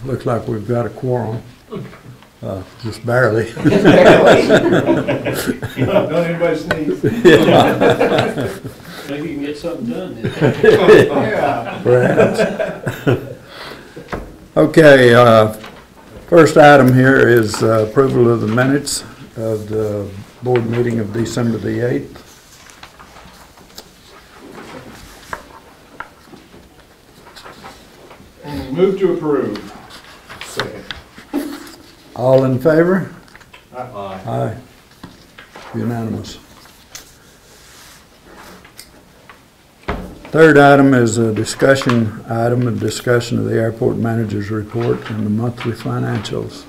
Looks like we've got a quorum, just barely. Don't anybody sneeze. Maybe you can get something done then. Yeah. Perhaps. Okay, first item here is approval of the minutes of the board meeting of December the 8th. Move to approve. Second. All in favor? Aye. Aye. Unanimous. Third item is a discussion item, a discussion of the airport manager's report and the monthly financials.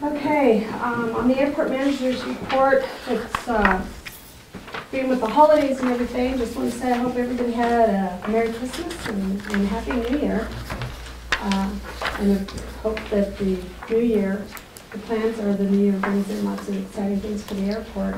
Okay, on the airport manager's report, it's being with the holidays and everything, just want to say I hope everybody had a Merry Christmas and Happy New Year. And I hope that the new year, the plans are the new year brings in lots of exciting things for the airport.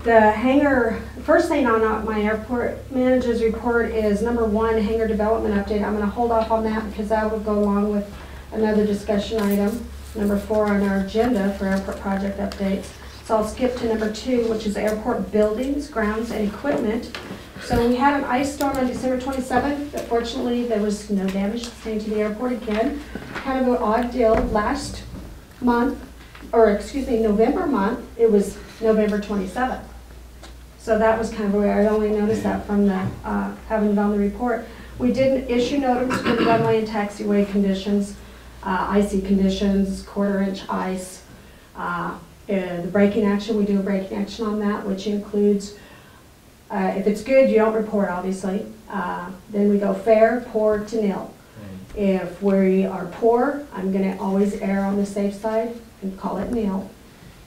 The hangar, first thing on my airport manager's report is number 1, hangar development update. I'm going to hold off on that because that would go along with another discussion item, number 4 on our agenda for airport project updates. So I'll skip to number 2, which is airport buildings, grounds, and equipment. So we had an ice storm on December 27th, but fortunately there was no damage sustained to the airport again. Kind of an odd deal. Last month, or excuse me, November month, it was November 27th. So that was kind of weird. I only noticed that from the having it on the report. We did issue notice for the runway and taxiway conditions, icy conditions, 1/4 inch ice. The braking action, we do a braking action on that, which includes, if it's good, you don't report, obviously. Then we go fair, poor to nil. If we are poor, I'm going to always err on the safe side and call it nil.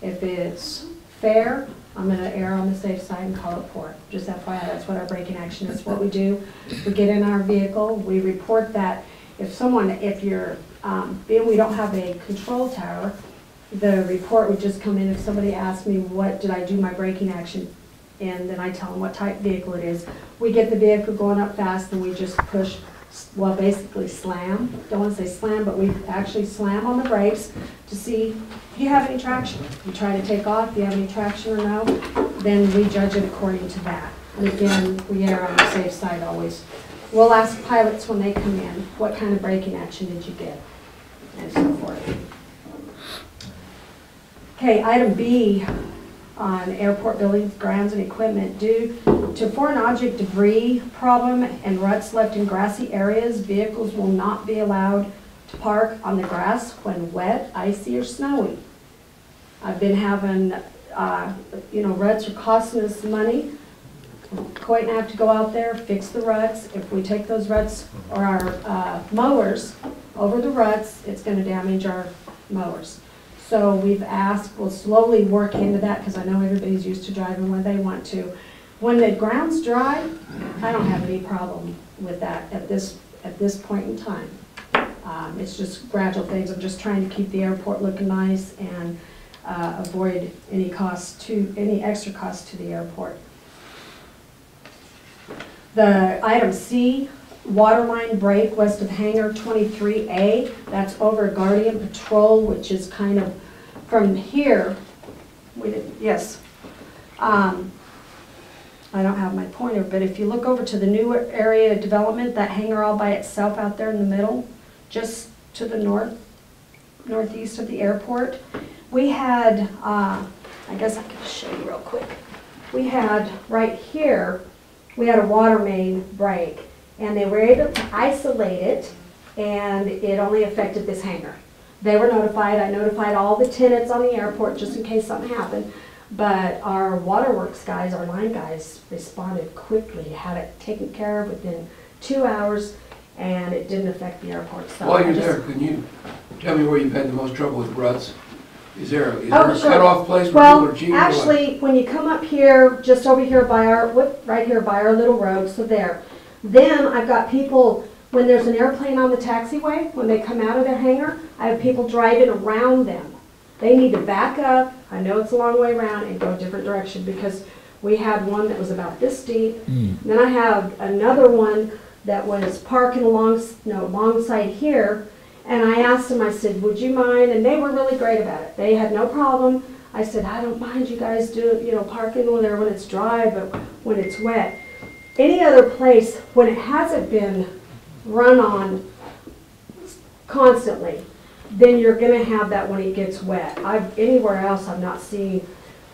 If it's fair, I'm going to err on the safe side and call it poor. Just FYI, that's what our braking action is. What we do, we get in our vehicle, we report that. If you're, being we don't have a control tower, the report would just come in if somebody asked me what did I do my braking action, and then I tell them what type vehicle it is. We get the vehicle going up fast and we just push, well, basically slam. Don't want to say slam, but we actually slam on the brakes to see if you have any traction. You try to take off, do you have any traction or no? Then we judge it according to that. And again, we err on the safe side always. We'll ask pilots when they come in, what kind of braking action did you get? And so forth. Okay, item B on airport buildings, grounds, and equipment. Due to foreign object debris problem and ruts left in grassy areas, vehicles will not be allowed to park on the grass when wet, icy, or snowy. I've been having, ruts are costing us money. We're going to have to go out there, fix the ruts. If we take those ruts or our mowers over the ruts, it's going to damage our mowers. So we've asked, we'll slowly work into that because I know everybody's used to driving when they want to. When the ground's dry, I don't have any problem with that at this point in time. It's just gradual things. I'm just trying to keep the airport looking nice and avoid any extra cost to the airport. The item C, waterline break west of hangar 23A. That's over Guardian Patrol, which is kind of from here. Yes. I don't have my pointer, but if you look over to the new area development, that hangar all by itself out there in the middle, just to the northeast of the airport, we had, I guess I can show you real quick. We had right here, we had a water main break. And they were able to isolate it, and it only affected this hangar. They were notified. I notified all the tenants on the airport just in case something happened. But our waterworks guys, our line guys, responded quickly, had it taken care of within 2 hours, and it didn't affect the airport. So while you're there, can you tell me where you've had the most trouble with ruts? Is there a sure. cutoff place where well, people are cheating? Actually, when you come up here, just over here by right here by our little road, so there. Then I've got people, when there's an airplane on the taxiway, when they come out of their hangar, I have people driving around them. They need to back up, I know it's a long way around, and go a different direction because we had one that was about this deep. Then I have another one that was parking alongside here. And I asked them, I said, would you mind? And they were really great about it. They had no problem. I said, I don't mind you guys parking over there when it's dry, but when it's wet. Any other place, when it hasn't been run on constantly, then you're gonna have that when it gets wet. Anywhere else I've not seen,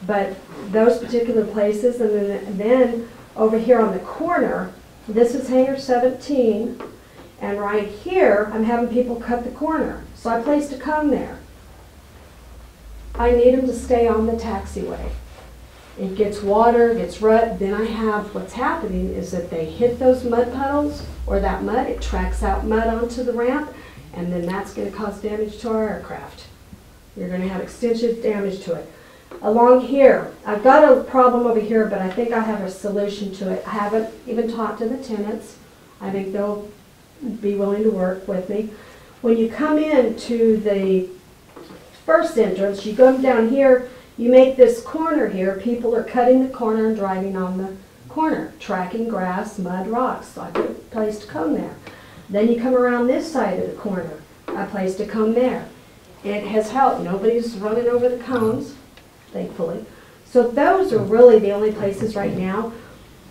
but those particular places, and then over here on the corner, this is hangar 17, and right here, I'm having people cut the corner. So I placed a cone there. I need them to stay on the taxiway. It gets water, gets rut, then what's happening is that they hit those mud puddles, or that mud, it tracks out mud onto the ramp, and then that's gonna cause damage to our aircraft. You're gonna have extensive damage to it. Along here, I've got a problem over here, but I think I have a solution to it. I haven't even talked to the tenants. I think they'll be willing to work with me. When you come into the first entrance, you go down here, you make this corner here, people are cutting the corner and driving on the corner, tracking grass, mud, rocks. So I placed a cone there. Then you come around this side of the corner. I placed a cone there. It has helped. Nobody's running over the cones, thankfully. So those are really the only places right now.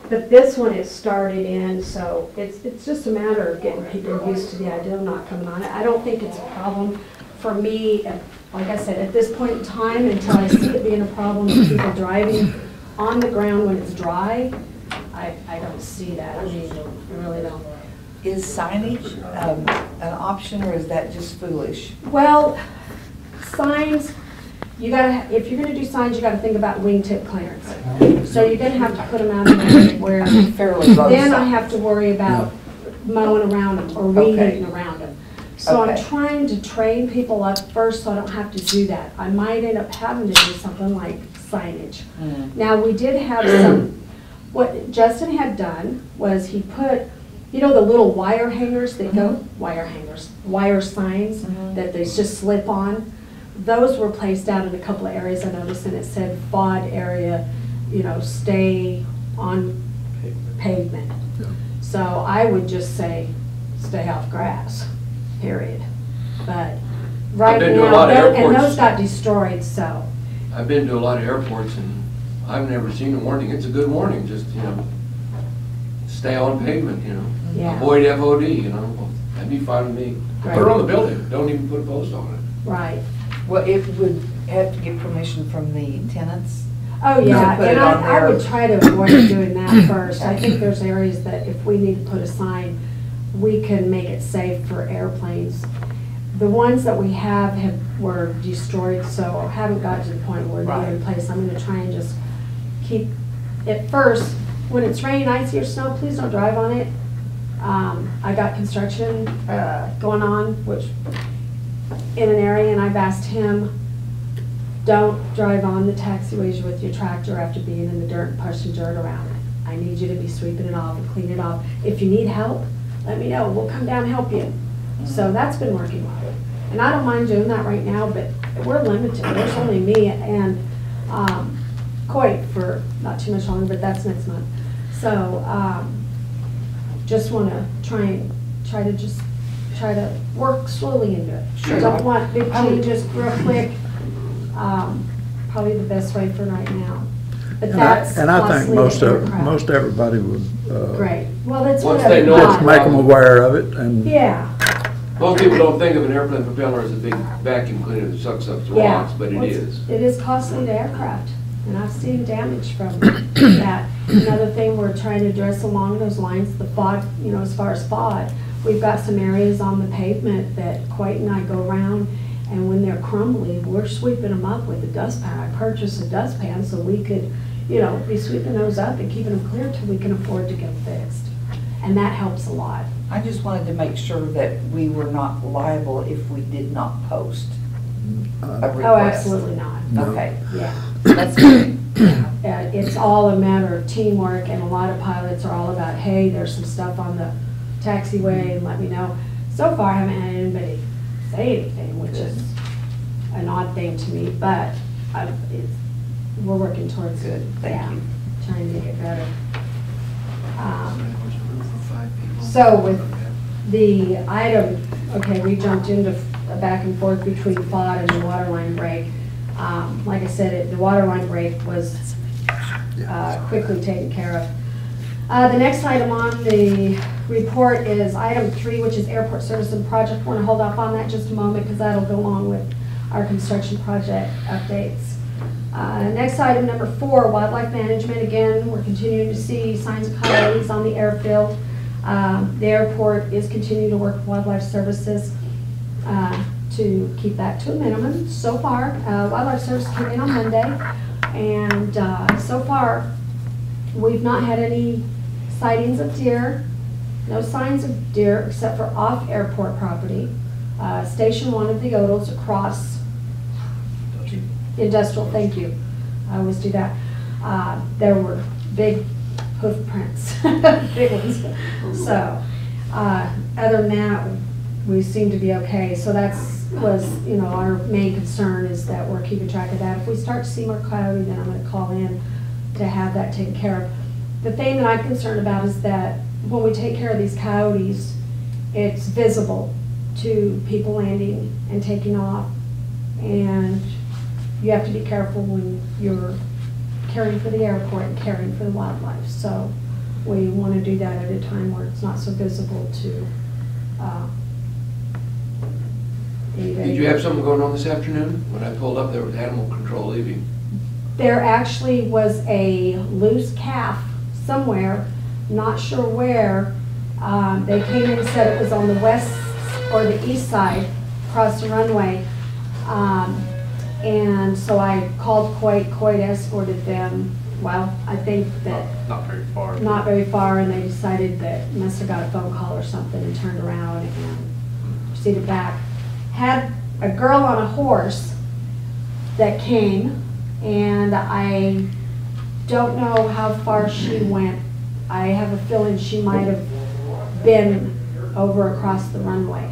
But this one is started in, so it's just a matter of getting people used to the idea of not coming on it. I don't think it's a problem for me, like I said, at this point in time, until I see it being a problem with people driving on the ground when it's dry. I don't see that. I mean, I really don't. Is signage an option, or is that just foolish? Well, signs, if you're gonna do signs, you gotta think about wingtip clearance. So you're gonna have to put them out in where, Fairly low then I sign. have to worry about mowing around them or weeding around them. So I'm Okay. trying to train people up first so I don't have to do that. I might end up having to do something like signage. Now, we did have what Justin had done was he put, the little wire hangers that go, wire signs that they just slip on. Those were placed out in a couple of areas I noticed, and it said FOD area, stay on pavement. So I would just say, stay off grass, period. But right been to a now, lot of and airports. those got destroyed, so. I've been to a lot of airports and I've never seen a warning. It's a good warning, just, stay on pavement, Yeah. Avoid FOD, that'd be fine with me. Put it Right. on the building, don't even put a post on it. Right. Well, it would have to get permission from the tenants. Oh, yeah, Put it and on I there. would try to avoid doing that first. I think there's areas that if we need to put a sign, we can make it safe for airplanes. The ones that we were destroyed, so haven't got to the point where they're in place. I'm gonna try and just keep, at first, when it's raining, icy or snow, please don't drive on it. I got construction going on, which in an area, and I've asked him, don't drive on the taxiways with your tractor after being in the dirt and pushing dirt around it. I need you to be sweeping it off and cleaning it off. If you need help, let me know. We'll come down and help you. So that's been working well. And I don't mind doing that right now, but we're limited. There's only me and Coit for not too much longer, but that's next month. So just want to try to work slowly into it. Sure. Don't want big changes real quick. Probably the best way for right now. But that's And I think costly aircraft. most everybody would, Great. Well, that's Once what they I know just it's make them aware of it and. Yeah. Most people don't think of an airplane propeller as a big vacuum cleaner that sucks up the Yeah. rocks, but it Well, is. It is costly to aircraft, and I've seen damage from that. Another thing we're trying to address along those lines, the FOD, as far as FOD, we've got some areas on the pavement that Coit and I go around, and when they're crumbly, we're sweeping them up with a dustpan. I purchased a dustpan so we could, be sweeping those up and keeping them clear till we can afford to get them fixed. And that helps a lot. I just wanted to make sure that we were not liable if we did not post a request. Oh, absolutely not. No. Okay, Yeah. that's good. It's all a matter of teamwork, and a lot of pilots are all about, hey, there's some stuff on the taxiway, and let me know. So far, I haven't had anybody say anything, which is an odd thing to me, but we're working towards Good, thank you. trying to make it better. So with the item, okay, we jumped into a back and forth between FOD and the water line break. Like I said, the water line break was quickly taken care of. The next item on the report is item 3, which is airport service and project. I want to hold off on that just a moment because that'll go along with our construction project updates. Next item, number 4, wildlife management. Again, we're continuing to see signs of coyotes on the airfield. The airport is continuing to work with wildlife services to keep that to a minimum. So far, wildlife service came in on Monday, and so far, we've not had any sightings of deer, no signs of deer except for off airport property. Station 1 of the Yodels across industrial, thank you. I always do that. There were big hoof prints, big ones. So, other than that, we seem to be okay. So was our main concern is that we're keeping track of that. If we start to see more coyote, then I'm going to call in to have that taken care of. The thing that I'm concerned about is that when we take care of these coyotes, it's visible to people landing and taking off, and you have to be careful when you're caring for the airport and caring for the wildlife. So we want to do that at a time where it's not so visible to anybody. Did you have something going on this afternoon? When I pulled up, there was animal control leaving. There actually was a loose calf somewhere, not sure where. They came in and said it was on the west or the east side, across the runway. And so I called Coit. Coit escorted them. Well, I think that Not very far. not very far, and they decided that must have got a phone call or something and turned around and proceeded back. Had a girl on a horse that came, and I don't know how far she went. I have a feeling she might have been over across the runway,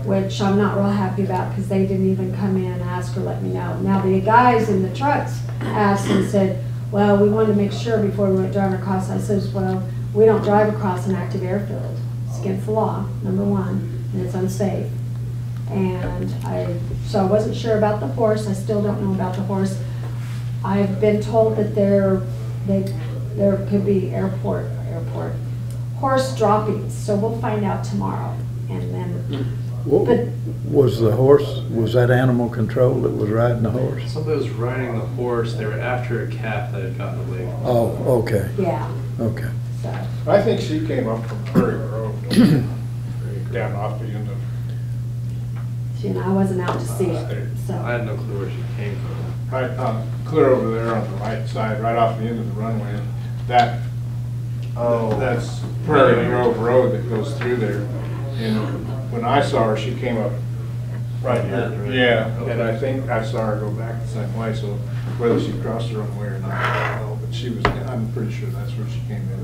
which I'm not real happy about because they didn't even come in and ask or let me know. Now the guys in the trucks asked and said, well, we wanted to make sure before we went driving across. I says, well, we don't drive across an active airfield. It's against the law, number 1, and it's unsafe. And so I wasn't sure about the horse. I still don't know about the horse. I've been told that there could be airport horse droppings, so we'll find out tomorrow. And then, but Was the horse, was that animal control that was riding the horse? Somebody was riding the horse, they were after a calf that had gotten away. Oh, okay, yeah, okay. so. I think she came up from Prairie Road, down off the end of. I wasn't out to see it, I so. had no clue where she came from. Right, clear over there on the right side, right off the end of the runway. That's Prairie Grove Road that goes through there. And when I saw her, she came up right here. Yeah, and I think I saw her go back the same way, so whether she crossed the runway or not, I don't know. But she was, I'm pretty sure that's where she came in.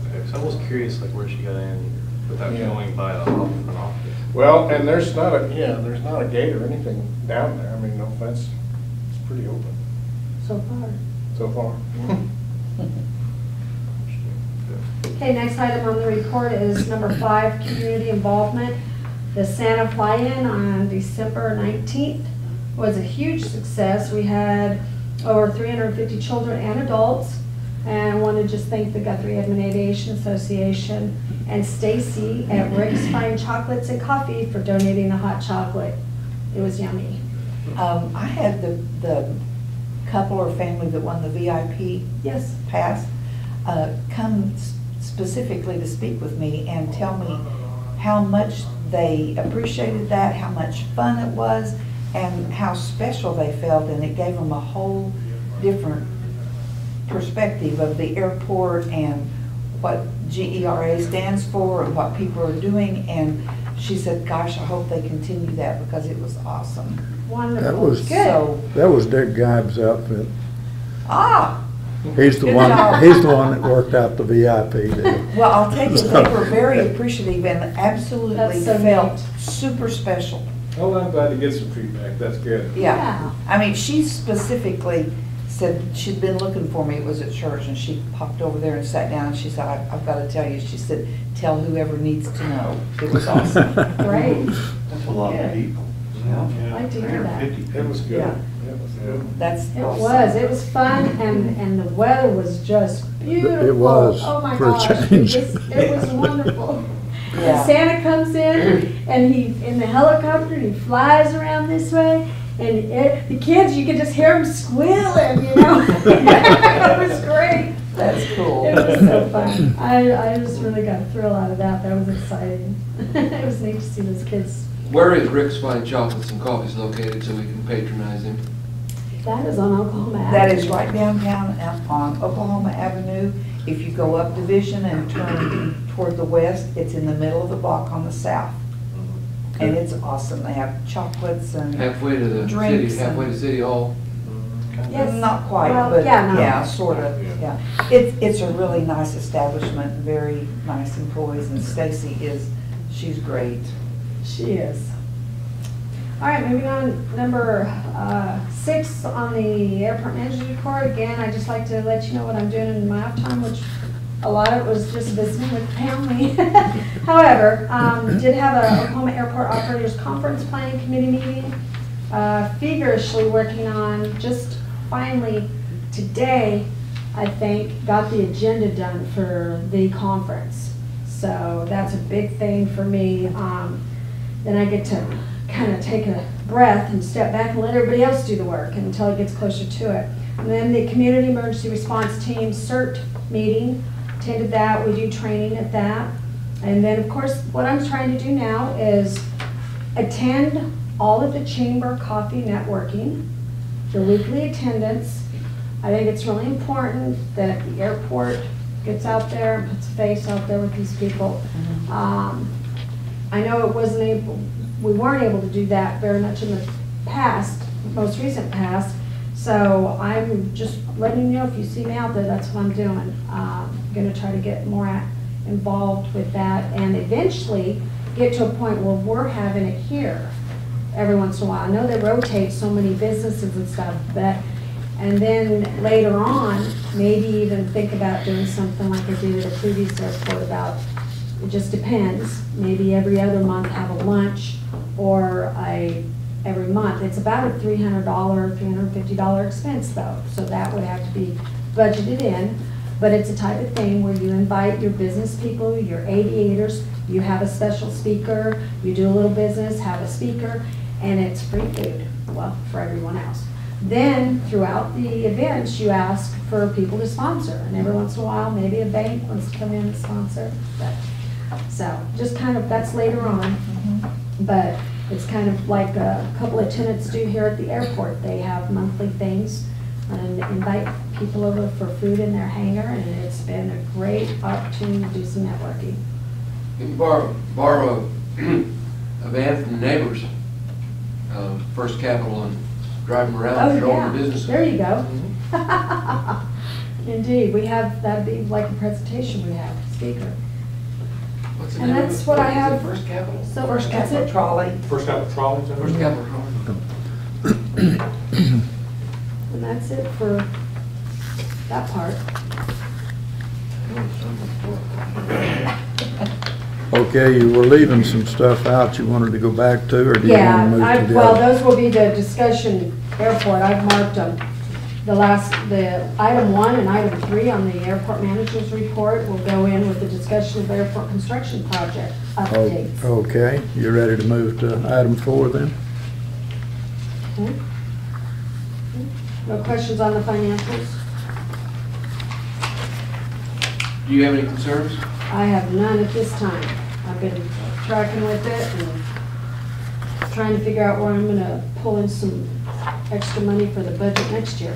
Okay, so I was curious like where she got in without Yeah. going by the front office. Well, and there's not a gate or anything down there. I mean, no fence. It's pretty open So far. so far. Okay, next item on the report is number 5, community involvement. The Santa fly-in on December 19th was a huge success. We had over 350 children and adults. And I want to just thank the Guthrie Edmond Aviation Association and Stacy at Rick's Fine Chocolates and Coffee for donating the hot chocolate. It was yummy. I had the couple or family that won the VIP Yes. pass come specifically to speak with me and tell me how much they appreciated that, how much fun it was, and how special they felt, and it gave them a whole different perspective of the airport and what GERA stands for and what people are doing. And she said, gosh, I hope they continue that because it was awesome. Wonderful. That was- Good. So, That was Dick Gibe's outfit. He's the Good one, job. he's the one that worked out the VIP deal. well, I'll tell you, they were very appreciative and absolutely That's so felt neat. super special. Well, I'm glad to get some feedback. That's good. Yeah. I mean, she specifically said she'd been looking for me. It was at church, and she popped over there and sat down, and she said, I've got to tell you. She said, tell whoever needs to know. It was awesome. Great. That's a lot of people. I'd like to hear that. It was good. Yeah. It was good. That's It awesome. was fun, and the weather was just beautiful. It was, Oh my for a gosh, change. it was wonderful. Yeah. And Santa comes in, and he's in the helicopter, and he flies around this way, and the kids, you could just hear them squealing, you know? It was great. That's cool. It was so fun. I just really got a thrill out of that. That was exciting. It was neat to see those kids. Where is Rick's Fine Chocolates and Coffees located so we can patronize him? That is on Oklahoma Avenue. That is right downtown on Oklahoma Avenue. If you go up Division and turn toward the west, it's in the middle of the block on the south. And it's awesome. They have chocolates and Halfway to the Drinks city, halfway to City Hall. Yes. not quite, Well, but yeah, no. yeah, sort of, yeah. It's a really nice establishment, very nice employees, and Stacy she's great. She is. All right, moving on, number 6 on the airport manager's report. Again, I'd just like to let you know what I'm doing in my off time, which a lot of it was just visiting with family. However, did have a Oklahoma Airport Operators Conference Planning Committee meeting. Feverishly working on, just finally today, I think, got the agenda done for the conference. So that's a big thing for me. Then I get to kind of take a breath and step back and let everybody else do the work until it gets closer to it. And then the Community Emergency Response Team CERT meeting, attended that. We do training at that. And then, of course, what I'm trying to do now is attend all of the chamber coffee networking, the weekly attendance. I think it's really important that the airport gets out there and puts a face out there with these people. I know we weren't able to do that very much in the past, most recent past. So I'm just letting you know, if you see me out there, that's what I'm doing. I'm gonna try to get more involved with that and eventually get to a point where we're having it here every once in a while. I know they rotate so many businesses and stuff, but, and then later on, maybe even think about doing something like I did at a previous airport about, it just depends, maybe every other month have a lunch or every month. It's about a $300, $350 expense though, so that would have to be budgeted in. But it's a type of thing where you invite your business people, your aviators, you have a special speaker, you do a little business, have a speaker, and it's free food, well, for everyone else. Then, throughout the events, you ask for people to sponsor, and every once in a while, maybe a bank wants to come in and sponsor. So, just kind of, that's later on, but it's kind of like a couple of tenants do here at the airport. They have monthly things and invite people over for food in their hangar, and it's been a great opportunity to do some networking. You can borrow a van from the neighbors, First Capital, and drive them around and show them the business. There you go. Indeed, we have, that'd be like a presentation we have, speaker. What's the And name of that's it? what I Is it have. First Capital? So First that's Capital it. Trolley. First Capital Trolley? First Capital. And that's it for that part. Okay, you were leaving some stuff out you wanted to go back to, or do you Yeah, want to move to the well, other? those will be the discussion airport. I've marked them. The item 1 and item 3 on the airport manager's report will go in with the discussion of airport construction project updates. Okay, you ready to move to item 4 then? Okay. No questions on the financials? Do you have any concerns? I have none at this time. I've been tracking with it and trying to figure out where I'm gonna pull in some extra money for the budget next year.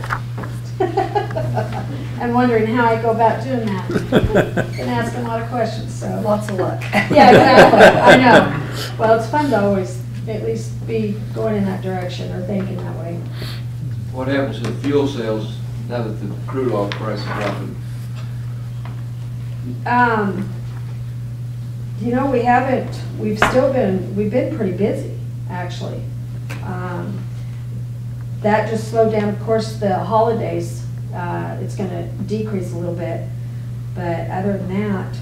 I'm wondering how I go about doing that. Been asking a lot of questions, so. Lots of luck. Yeah, exactly, I know. Well, it's fun to always at least be going in that direction or thinking that way. What happens to the fuel sales now that the crude oil price is dropping? You know, we've been pretty busy, actually. that just slowed down. Of course, the holidays, it's gonna decrease a little bit, but other than that,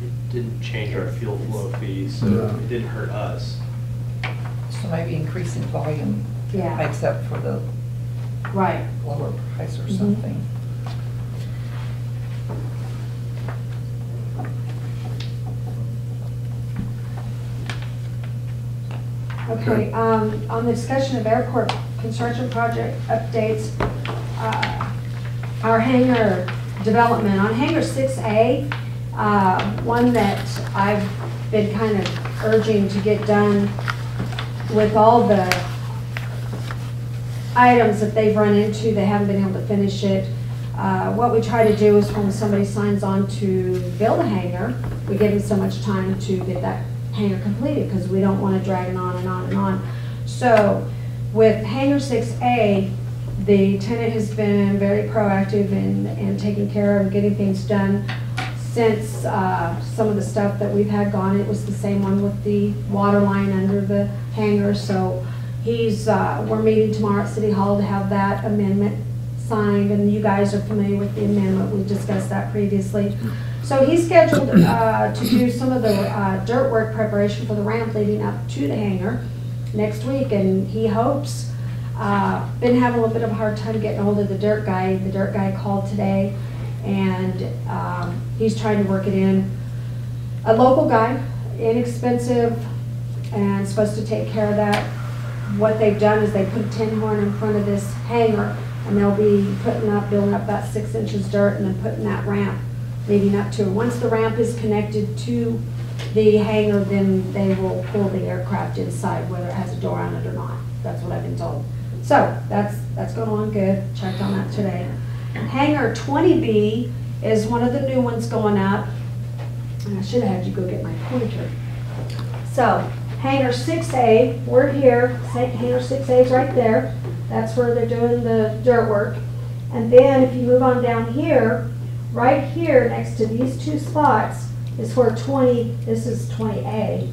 It didn't change our fuel flow fees, so No. it didn't hurt us. So maybe increasing volume yeah, makes up for the right. lower price or Mhm. something. Okay, on the discussion of airport construction project updates, our hangar development, on hangar 6A, one that I've been kind of urging to get done with all the items that they've run into, they haven't been able to finish it. What we try to do is when somebody signs on to build a hangar, we give them so much time to get that hangar completed, because we don't want to drag it on and on and on. So with hangar 6A, the tenant has been very proactive in taking care of getting things done. Since some of the stuff that we've had gone, it was the same one with the water line under the hangar. So we're meeting tomorrow at City Hall to have that amendment signed, and you guys are familiar with the amendment. We discussed that previously. So he's scheduled to do some of the dirt work preparation for the ramp leading up to the hangar next week, and he hopes, been having a little bit of a hard time getting hold of the dirt guy. The dirt guy called today, and he's trying to work it in. A local guy, inexpensive, and supposed to take care of that. What they've done is they put a tin horn in front of this hangar, and they'll be building up about 6 inches dirt, and then putting that ramp leading up to it. Once the ramp is connected to the hangar, then they will pull the aircraft inside, whether it has a door on it or not. That's what I've been told. So that's going on good. Checked on that today. Hangar 20B is one of the new ones going up. And I should have had you go get my pointer. So hangar 6A, we're here. Hangar 6A is right there. That's where they're doing the dirt work. And then if you move on down here, right here next to these two spots is where this is 20A.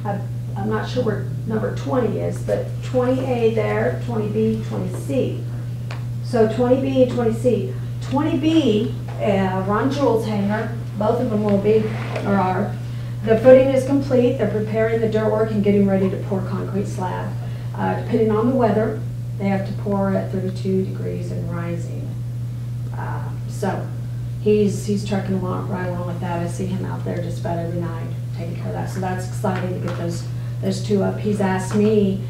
I'm not sure where number 20 is, but 20A there, 20B, 20C. So 20B and 20C. 20B, Ron Jewell's hangar, both of them will be, or are. The footing is complete. They're preparing the dirt work and getting ready to pour concrete slab. Depending on the weather, they have to pour at 32 degrees and rising. So he's trucking right along with that. I see him out there just about every night taking care of that. So that's exciting to get those two up. He's asked me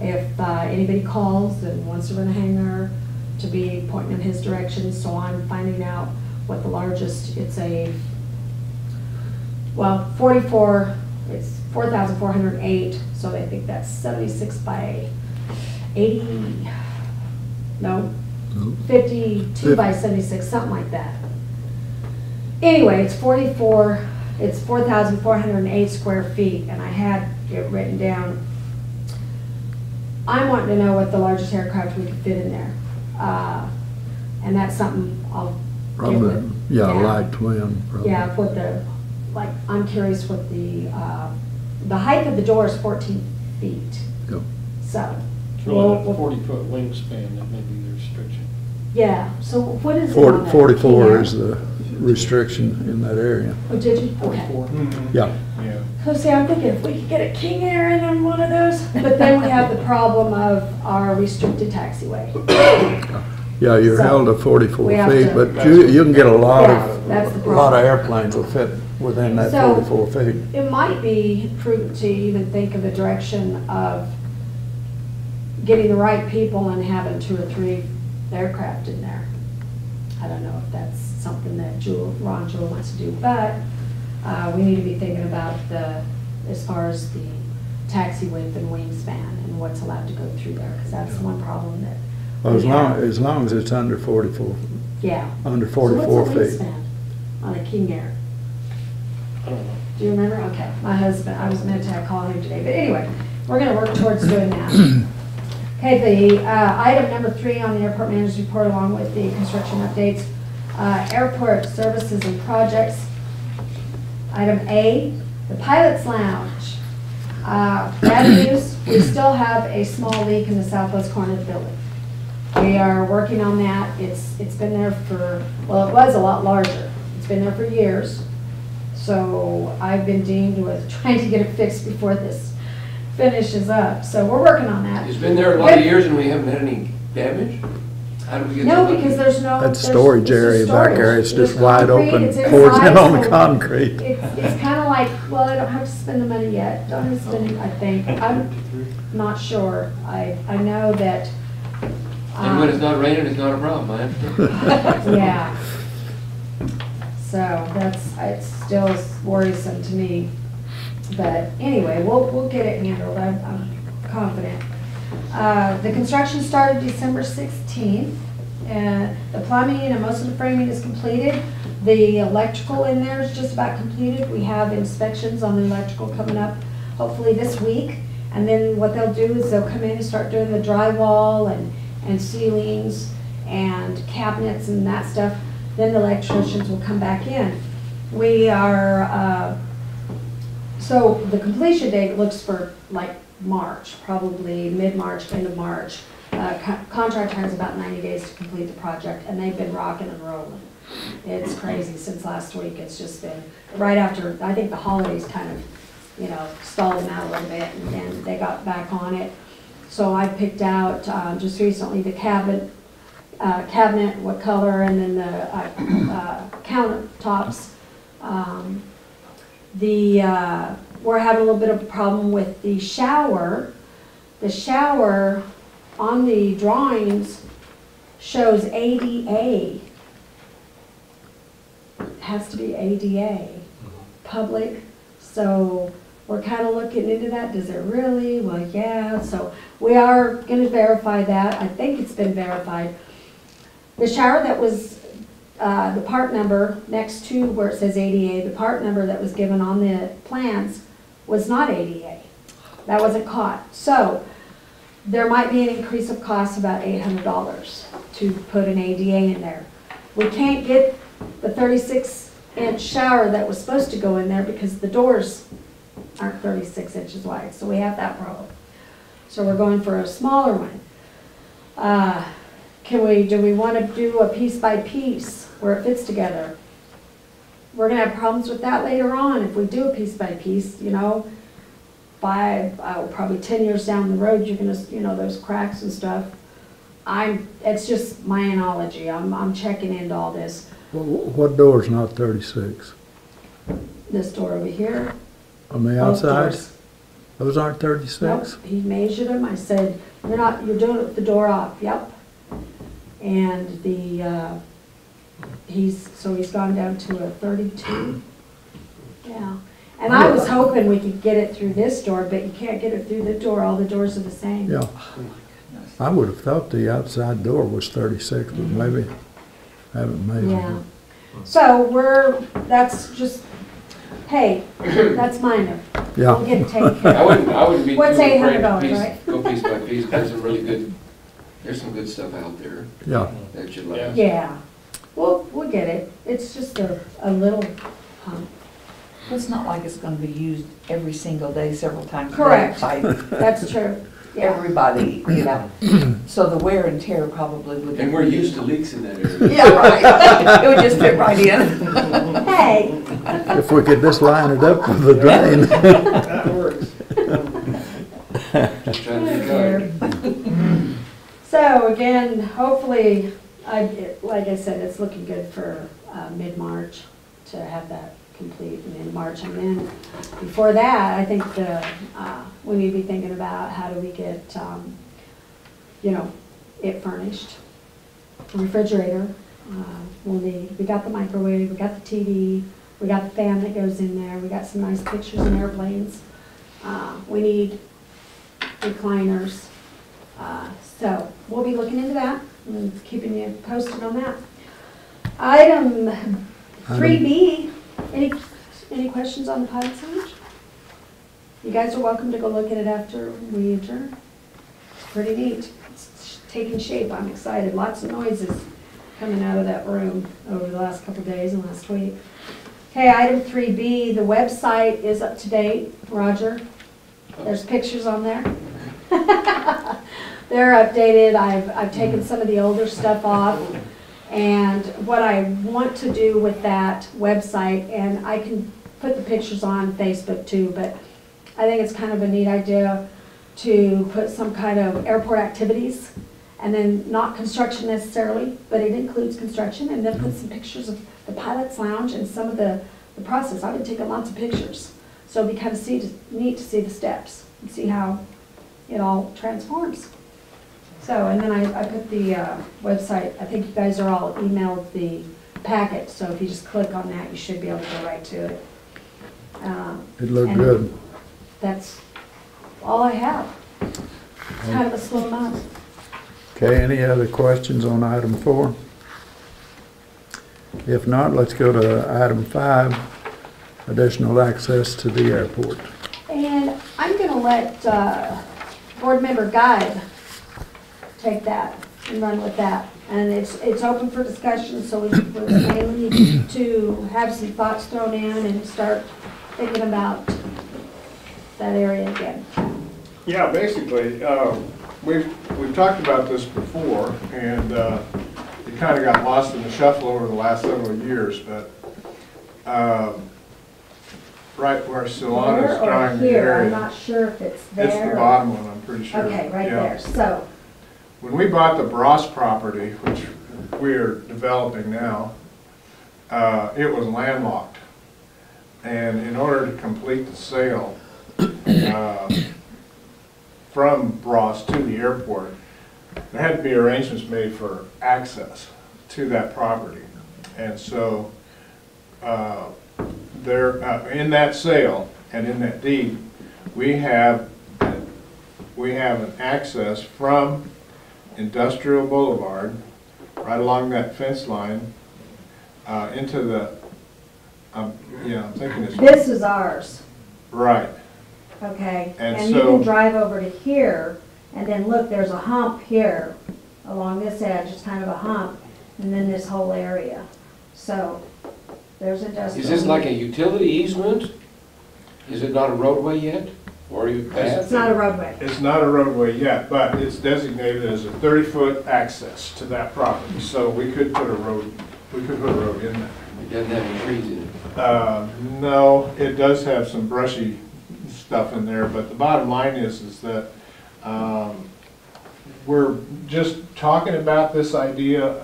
if anybody calls and wants to run a hangar to be pointing in his direction. So I'm finding out what the largest, it's 44, it's 4,408. So I think that's 76 by 80, no, 52 by 76, something like that. Anyway, it's 4,408 square feet, and I had it written down. I'm wanting to know what the largest aircraft we could fit in there. And that's something I'll get with. Light twin, probably. Yeah, I'm curious what the height of the door is 14 feet. Yep. So. It's really a 40-foot wingspan that may be the restriction. Yeah, so what is it on that? 44 is the restriction in that area. Oh, did you? Okay. 44. Yeah. Yeah. So see, I'm thinking if we could get a King Air in on one of those, but then we have the problem of our restricted taxiway. Yeah, you're So, held to 44 we have feet, to- but you can get a lot Yeah, that's the of, problem. airplanes will fit within that So- 44 feet. It might be prudent to even think of the direction of getting the right people and having 2 or 3 aircraft in there. I don't know if that's something that Ron Jewell wants to do, but we need to be thinking about as far as the taxi width and wingspan and what's allowed to go through there, because that's one problem that Well, we have. as long as it's under 44, Yeah. under So 44 what's the feet. wingspan on a King Air? I don't know. Do you remember? Okay, my husband, I was meant to call him today, but anyway, we're gonna work towards doing that. Okay, the item number 3 on the airport manager's report, along with the construction updates, airport services and projects. Item A, the pilot's lounge. Bad news, we still have a small leak in the southwest corner of the building. We are working on that. It's been there for, well, it was a lot larger. It's been there for years. So I've been deemed with trying to get it fixed before this finishes up. So we're working on that. It's been there a lot of years and we haven't had any damage? How do we get No, that? because there's no. That there's- storage it's just area back there, storage. it's just There's wide concrete, open, it's pours in inside, on the so concrete. It's kind of like, well, I don't have to spend the money yet. Don't have to spend it, I think. I'm not sure. I know that. And when it's not raining, it's not a problem, I understand. Yeah. So it's still worrisome to me. But anyway, we'll get it handled. I'm confident. The construction started December 16th. The plumbing and most of the framing is completed. The electrical in there is just about completed. We have inspections on the electrical coming up hopefully this week. And then what they'll do is they'll come in and start doing the drywall and ceilings and cabinets and that stuff. Then the electricians will come back in. We are, so the completion date looks for like March, probably mid-March, end of March. Contractor has about 90 days to complete the project, and they've been rocking and rolling. It's crazy since last week. It's just been right after, I think the holidays kind of, stalled them out a little bit, and then they got back on it. So I picked out just recently the cabinet, what color, and then the countertops. We're having a little bit of a problem with the shower. The shower on the drawings shows ADA. It has to be ADA, public. So we're kind of looking into that. Does it really? Well, yeah. So we are going to verify that. I think it's been verified. The shower that was the part number next to where it says ADA, the part number that was given on the plans was not ADA. That wasn't caught. So there might be an increase of cost about $800 to put an ADA in there. We can't get the 36-inch shower that was supposed to go in there because the doors aren't 36 inches wide. So we have that problem. So we're going for a smaller one. Do we want to do a piece by piece where it fits together? We're going to have problems with that later on if we do a piece by piece, probably 10 years down the road, you're going to, those cracks and stuff. It's just my analogy. I'm checking into all this. What door's not 36? This door over here. On the both outside? doors. Those aren't 36? Nope, he measured them. I said, you're doing it with the door off. Yep. And he's gone down to a 32. Yeah. And I was hoping we could get it through this door, but you can't get it through the door. All the doors are the same. Yeah. I would have thought the outside door was 36, but maybe haven't measured Yeah. it. So that's just, hey, that's minor. Yeah. We'll get it taken care of. I wouldn't be too What's afraid $800, to right? go piece by piece. There's some good stuff out there Yeah. that should last. Yeah. We'll get it. It's just a little hump. It's not like it's gonna be used every single day, several times a day Correct. by That's true. Yeah. everybody, So the wear and tear probably would. And we're used to leaks in that area. Yeah, right. It would just fit right in. Hey. If we could just line it up with the drain. That works. Just trying to be kind. So again, hopefully, like I said, it's looking good for mid-March to have that complete in March. And then before that, I think we need to be thinking about how do we get, it furnished. Refrigerator, we got the microwave, we got the TV, we got the fan that goes in there, we got some nice pictures and airplanes. We need recliners. So we'll be looking into that and keeping you posted on that. Item 3B, any questions on the pilot signage? You guys are welcome to go look at it after we adjourn. It's pretty neat. It's taking shape. I'm excited. Lots of noises coming out of that room over the last couple of days and last week. Okay, item 3B, the website is up to date. Roger? There's pictures on there. They're updated. I've taken some of the older stuff off. And what I want to do with that website, and I can put the pictures on Facebook too, but I think it's kind of a neat idea to put some kind of airport activities, and then not construction necessarily, but it includes construction, and then put some pictures of the pilot's lounge and some of the process. I've been taking lots of pictures. So it'd be kind of neat to see the steps and see how it all transforms. So, and then I put the website, I think you guys are all emailed the packet, so if you just click on that, you should be able to go right to it. It looked and good. That's all I have. It's kind of a slow month. Okay, any other questions on item 4? If not, let's go to item 5, additional access to the airport. And I'm gonna let Board Member Guide take that and run with that. And it's open for discussion, so we're mainly to have some thoughts thrown in and start thinking about that area again. Yeah, basically, we've talked about this before, and it kind of got lost in the shuffle over the last several years, but right where Solana's There or drawing the here, area. I'm not sure if it's there. It's the bottom one, I'm pretty sure. Okay, right Yeah. there. So, When we bought the Bross property, which we're developing now, it was landlocked. And in order to complete the sale from Bross to the airport, there had to be arrangements made for access to that property. And so in that sale and in that deed, we have an access from Industrial Boulevard, right along that fence line, into the, yeah, I'm thinking it's. this is ours, Right, okay? And And you so- can drive over to here, and then look, there's a hump here. Along this edge, it's kind of a hump, and then this whole area. So, there's industrial. Is this like a utility easement? Is it not a roadway yet? Or are you It's not a roadway. it's not a roadway yet, but it's designated as a 30-foot access to that property, so we could put a road in there. It doesn't have any trees in it. No, it does have some brushy stuff in there, but the bottom line is that we're just talking about this idea.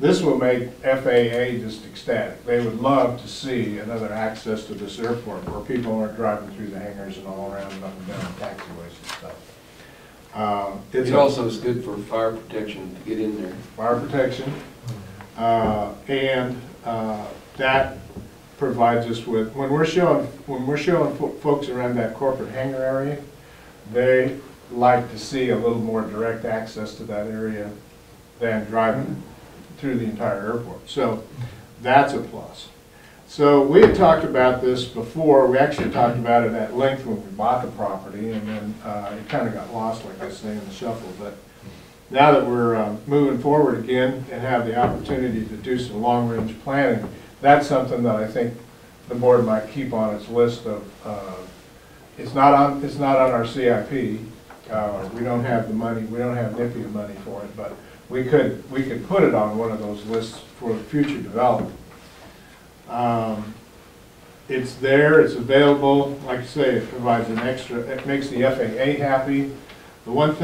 This will make FAA just ecstatic. They would love to see another access to this airport where people aren't driving through the hangars and all around and up and down the taxiways and stuff. It also is good for fire protection to get in there. Fire protection, and that provides us with, when we're showing folks around that corporate hangar area, they like to see a little more direct access to that area than driving through the entire airport. So that's a plus. So we had talked about this before. We actually talked about it at length when we bought the property, and then it kind of got lost, like I say, in the shuffle. But now that we're moving forward again and have the opportunity to do some long-range planning, that's something that I think the board might keep on its list of. It's not on our CIP. We don't have the money. We don't have NIPIA money for it, but we could put it on one of those lists for future development. It's there, it's available. Like I say, it provides an extra, it makes the FAA happy. The one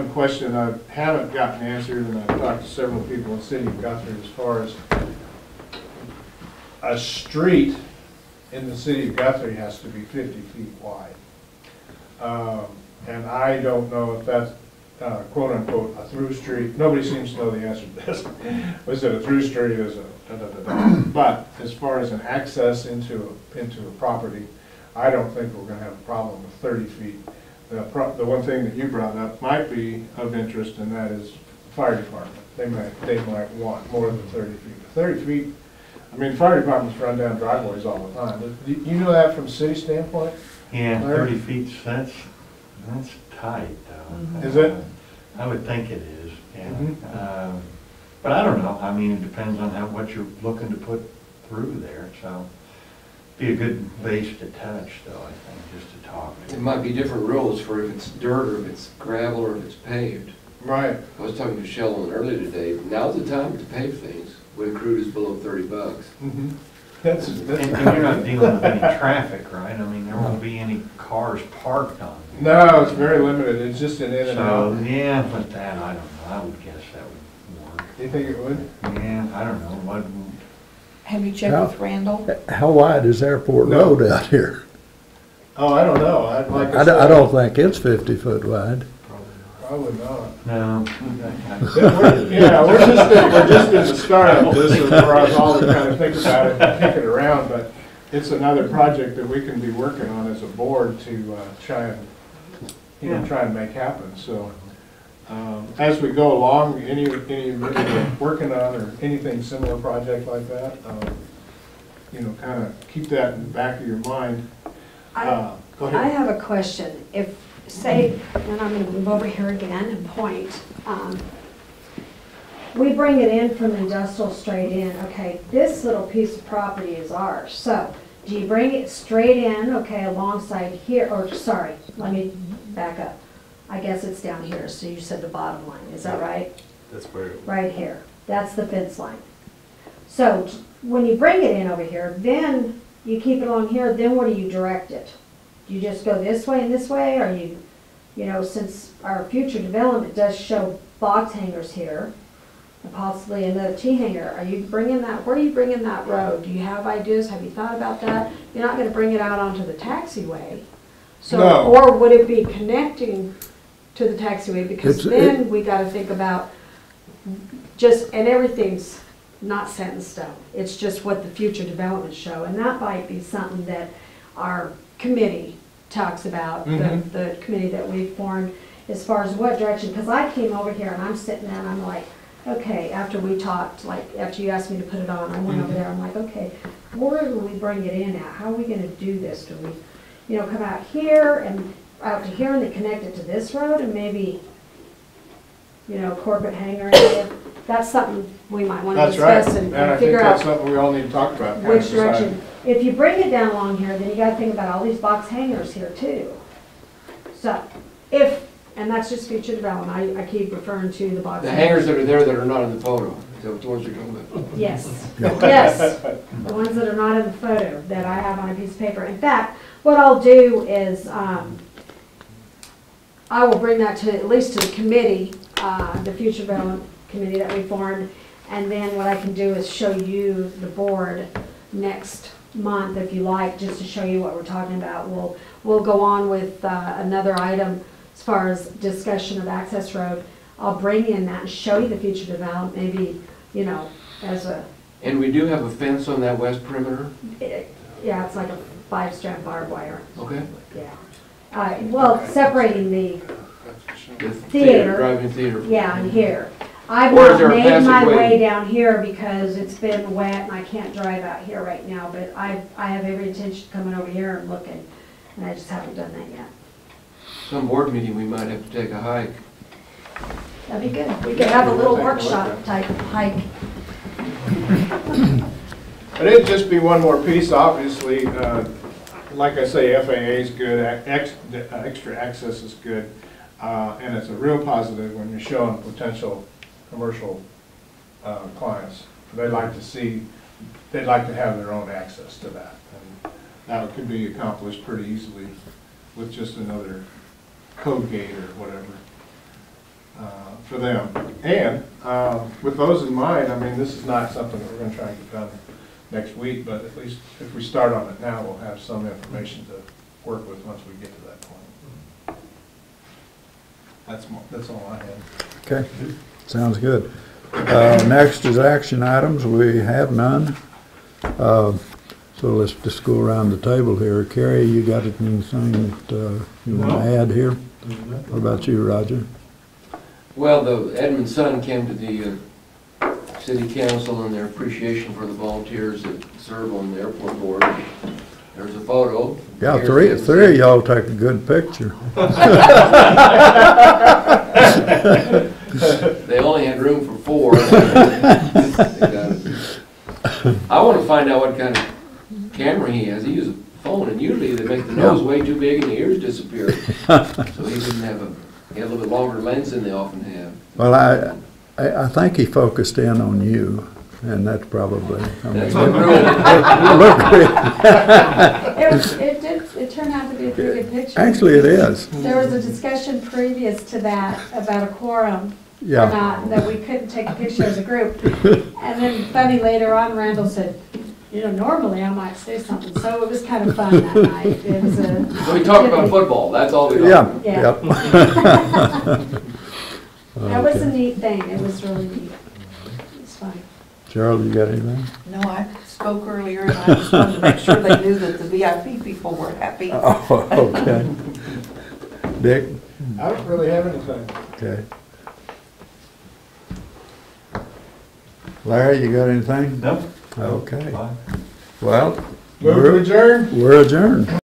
question I haven't gotten answered, and I've talked to several people in the city of Guthrie, as far as a street in the city of Guthrie has to be 50 feet wide. And I don't know if that's quote unquote a through street. Nobody seems to know the answer to this. Was it a through street? Is it But as far as an access into a property, I don't think we're going to have a problem with 30 feet. The one thing that you brought up might be of interest, and that is the fire department. They might want more than 30 feet. 30 feet. I mean, fire departments run down driveways all the time. You know that from a city standpoint? Yeah, Larry? 30 feet, that's tight, though. Is it? I would think it is, yeah. Mhm. But I don't know, I mean, it depends on what you're looking to put through there, so. Be a good base to touch though, I think, just to talk. It might be different rules for if it's dirt or if it's gravel or if it's paved. Right. I was talking to Sheldon earlier today, now's the time to pave things when crude is below $30. Mhm. That's. And you're not dealing with any traffic, right? I mean, there won't be any cars parked on it. No, it's very limited. It's just an in and So, out. yeah, but that, I don't know, I would guess that would work. Do you think it would? Yeah, I don't know, what, Have you checked with Randall? How wide is Airport No. Road out here? Oh, I don't know. I'd like to I say. don't think it's 50 foot wide. Probably not. no. Yeah, we're just in the start of this, as far as all we kind of think about it and kick it around, but it's another project that we can be working on as a board to try and make happen, so. As we go along, any of you working on or anything similar project like that, kind of keep that in the back of your mind. Go I ahead. have a question. If, say, and I'm gonna move over here again and point, we bring it in from industrial straight in, okay, this little piece of property is ours, so do you bring it straight in, okay, alongside here, or, sorry, let me back up. I guess it's down here, so you said the bottom line, is that right? That's where. Right here, that's the fence line. So when you bring it in over here, then you keep it along here, then what do you direct it? Do you just go this way and this way, or since our future development does show box hangers here, and possibly another T-hanger, are you bringing that, where are you bringing that road? Do you have ideas, have you thought about that? You're not gonna bring it out onto the taxiway. So, No. or would it be connecting to the taxiway? Because It's- then we gotta think about and everything's not set in stone. It's just what the future developments show, and that might be something that our committee talks about, Mhm. the committee that we formed, as far as what direction, because I came over here and I'm sitting there and I'm like, okay, after we talked, like, after you asked me to put it on, I went over there, I'm like, okay, where do we bring it in at? How are we gonna do this? Do we, come out here and out to here and then connect it to this road and maybe, corporate hangar area? That's something we might want to That's right, discuss and I and think figure that's out something we all need to talk about. kind of which decide. direction. If you bring it down along here, then you gotta think about all these box hangers here too. So, and that's just future development, I keep referring to the box The hangers. hangers that are there that are not in the photo, is that what the ones you're talking about? Yes, yes, the ones that are not in the photo that I have on a piece of paper. In fact, what I'll do is, I will bring that to, at least to the committee, the future development committee that we formed, and then what I can do is show you, the board, next month, if you like, just to show you what we're talking about. We'll go on with another item as far as discussion of access road. I'll bring in that and show you the future development, maybe, as a, And we do have a fence on that west perimeter, yeah, it's like a 5-strand barbed wire, okay? yeah. Well, separating the, The Theater. Drive-in theater. yeah, and here. I've Or is not there a made my passageway? way down here because it's been wet and I can't drive out here right now, but I have every intention of coming over here and looking, and I just haven't done that yet. Some board meeting, we might have to take a hike. That'd be good. We could have a little workshop type hike. But it'd just be one more piece, obviously. Like I say, FAA is good, extra access is good, and it's a real positive when you're showing potential commercial clients. They'd like to have their own access to that. And that could be accomplished pretty easily with just another code gate or whatever for them. And with those in mind, I mean, this is not something that we're going to try and get done next week, but at least if we start on it now, we'll have some information to work with once we get to that point. That's all I have. Okay, sounds good. Next is action items. We have none. So let's just go around the table here. Carrie, you got anything that you want to add here? What about you, Roger? Well, the Edmond Sun came to the city council and their appreciation for the volunteers that serve on the airport board. There's a photo. Yeah, Here's three of y'all take a good picture. They only had room for 4. They got it. I want to find out what kind of camera he has, he uses a phone, and usually they make the nose way too big and the ears disappear. So he didn't have he had a little bit longer lens than they often have. Well, I think he focused in on you, and that's probably, I mean, That's what ruined it. It turned out to be a pretty good picture. actually it is, There was a discussion previous to that about a quorum or yeah. not, that we couldn't take a picture as a group. And then funny, later on, Randall said, you know, normally I might say something, so it was kind of fun that night. It was a. So we talked about football, that's all we talked Yeah, about. Yeah. yep. That was a Okay. neat thing, it was really neat. It's fun. Gerald, you got anything? No, I spoke earlier and I just wanted to make sure they knew that the VIP people were happy. Oh, okay. Dick? I don't really have anything. Okay. Larry, you got anything? Nope. Okay. Bye. Well, Move to adjourn? we're adjourned.